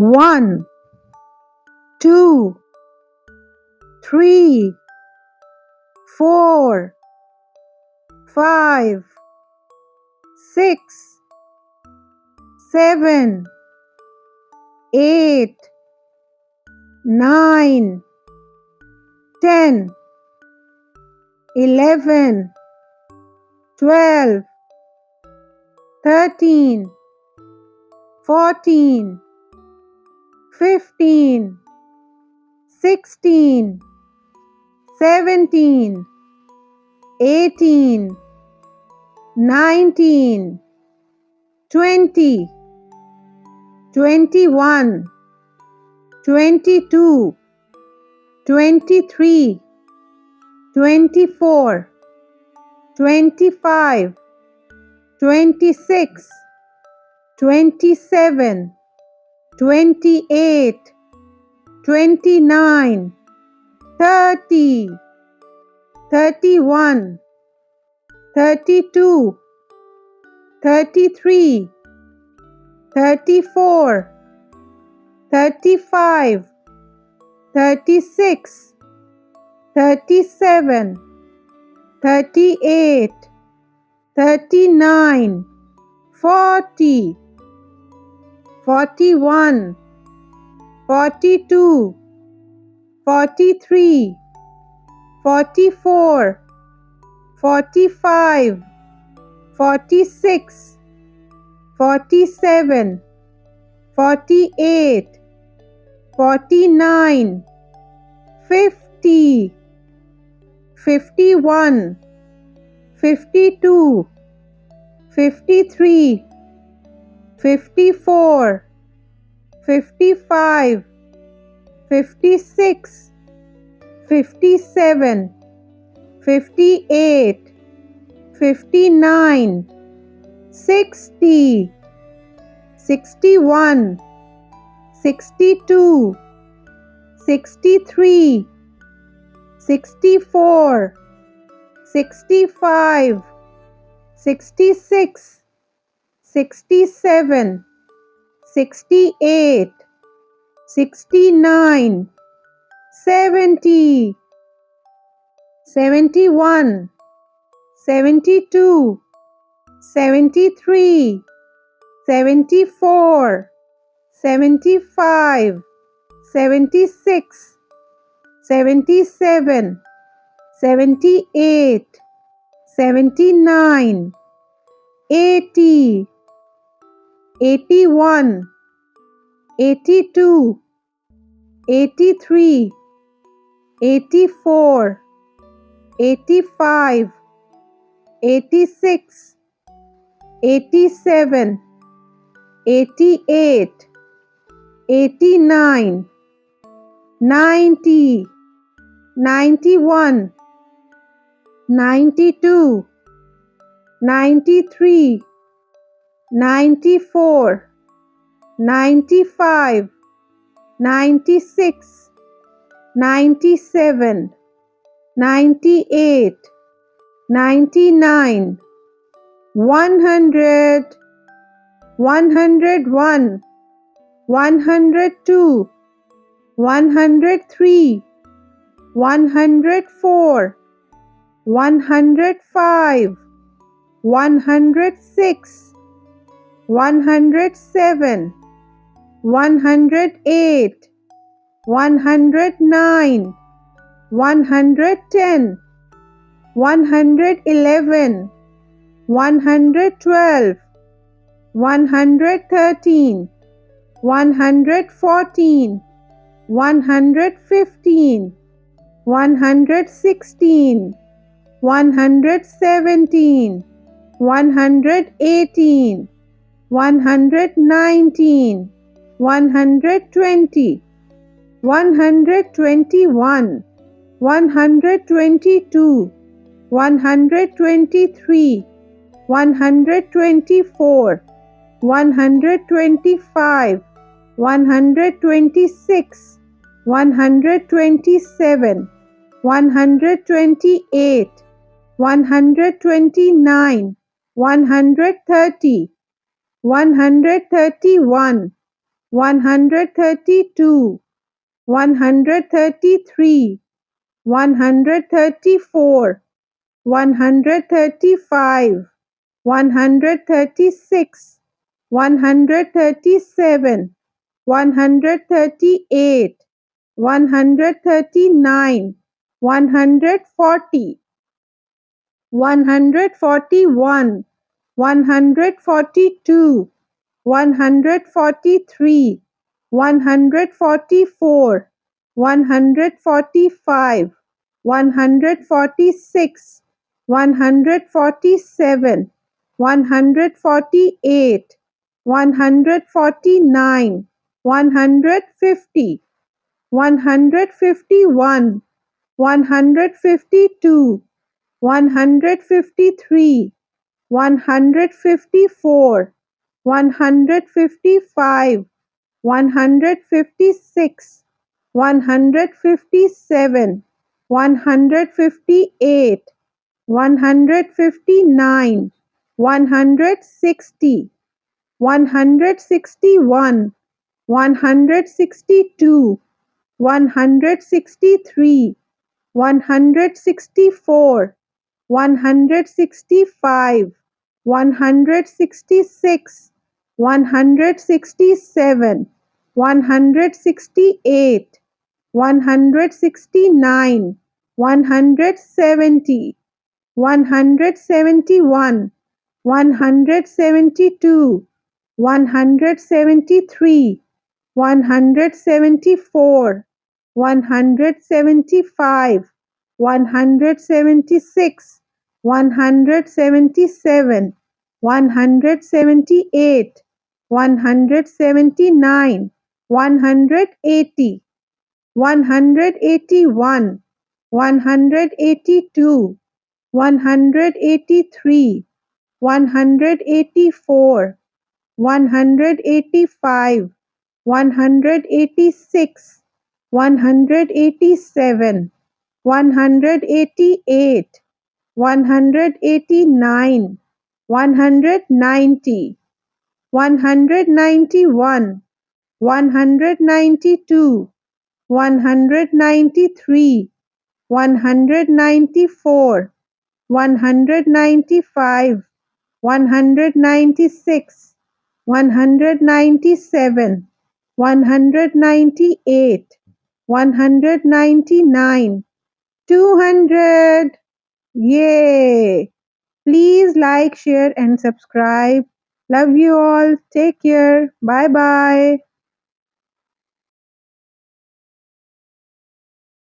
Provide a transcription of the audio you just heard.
1, 2, 3, 4, 5, 6, 7, 8, 9, 10, 11, 12, 13, 14, 15, 16, 17, 18, 19, 20, 21, 22, 23, 24, 25, 26, 27, 28, 29, 30, 31, 32, 33, 34, 35, 36, 37, 38, 39, 40, 41, 42, 43, 44, 45, 46, 47, 48, 49, 50, 51, 52, 53, 54, 55, 56, 57, 58, 59, 60, 61, 62, 63, 64, 65, 66, 67, 68, 69, 70, 71, 72, 73, 74, 75, 76, 77, 78, 79, 80, 81, 82, 83, 84, 85, 86, 87, 88, 89, 90, 91, 92, 93, 94, 95, 96, 97, 98, 99, 100, 101, 102, 103, 104, 105, 106, 107, 108, 109, 110, 111, 112, 113, 114, 115, 116, 117, 118, 119, 120, 121, 122, 123, 124, 125, 126, 127, 128, 129, 130, 131, 132, 133, 134, 135, 136, 137, 138, 139, 140, 141, 142, 143, 144, 145, 146, 147, 148, 149, 150, 151, 152, 153, 154, 155, 156, 157, 158, 159, 160, 161, 162, 163, 164, 165, 166, 167, 168, 169, 170, 171, 172, 173, 174, 175, 176, 177, 178, 179, 180, 181, 182, 183, 184, 185, 186, 187, 188, 189, 190, 191, 192, 193, 194, 195, 196, 197, 198, 199, 200. Yay! Please like, share, and subscribe. Love you all. Take care. Bye bye.